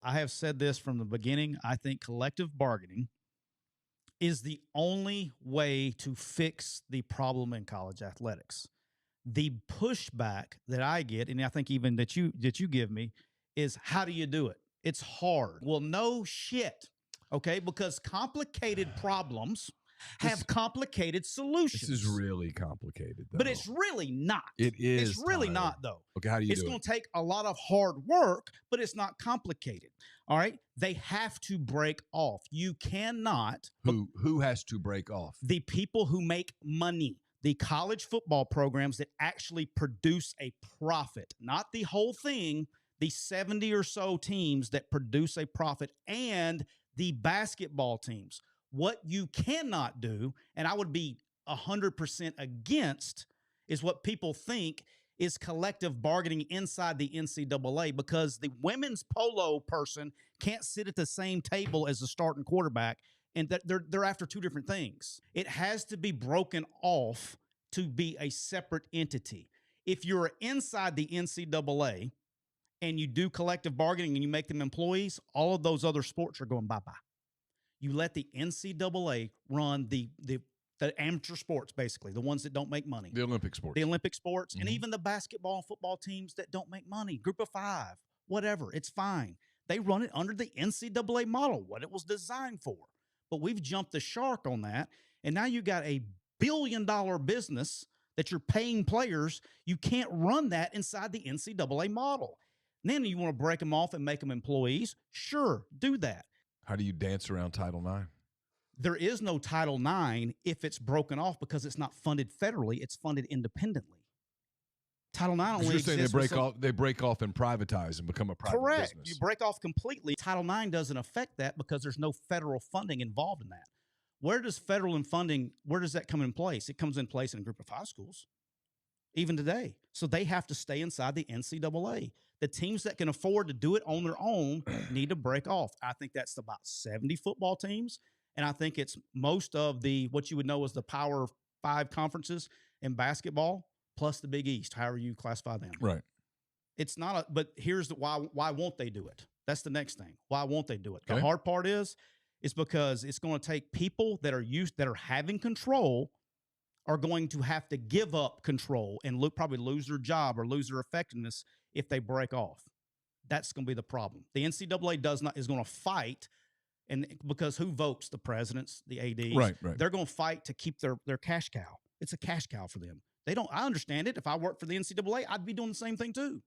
I have said this from the beginning. I think collective bargaining is the only way to fix the problem in college athletics. The pushback that I get, and I think even that you give me, is how do you do it? It's hard. Well, no shit. Okay, because complicated problems have complicated solutions. This is really complicated, though. But it's really not. It is. It's really not, though. Okay, how do you do it? It's going to take a lot of hard work, but it's not complicated. All right? They have to break off. You cannot. Who has to break off? The people who make money. The college football programs that actually produce a profit, not the whole thing, the 70 or so teams that produce a profit, and the basketball teams. What you cannot do, and I would be 100% against, is what people think is collective bargaining inside the NCAA, because the women's polo person can't sit at the same table as the starting quarterback, and that they're after two different things. It has to be broken off to be a separate entity. If you're inside the NCAA and you do collective bargaining and you make them employees, all of those other sports are going bye-bye. You let the NCAA run the amateur sports, basically, the ones that don't make money. The Olympic sports. The Olympic sports, and even the basketball and football teams that don't make money, group of five, whatever, it's fine. They run it under the NCAA model, what it was designed for. But we've jumped the shark on that, and now you got a billion-dollar business that you're paying players. You can't run that inside the NCAA model. And then you want to break them off and make them employees? Sure, do that. How do you dance around Title IX? There is no Title IX if it's broken off, because it's not funded federally. It's funded independently. Title IX only exists. You're saying they break off and privatize and become a private Correct. business. You break off completely. Title IX doesn't affect that because there's no federal funding involved in that. Where does where does that come in place? It comes in place in a group of high schools, even today. So they have to stay inside the NCAA. The teams that can afford to do it on their own need to break off. I think that's about 70 football teams, and I think it's most of what you would know as the Power 5 conferences in basketball, plus the Big East, however you classify them. Right. It's not but here's why won't they do it? That's the next thing. Why won't they do it? Okay. The hard part is because it's going to take people that are having control are going to have to give up control and probably lose their job or lose their effectiveness if they break off. That's going to be the problem. The NCAA is going to fight, and because who votes? The presidents, the ADs. Right. They're going to fight to keep their cash cow. It's a cash cow for them. They don't. I understand it. If I worked for the NCAA, I'd be doing the same thing too.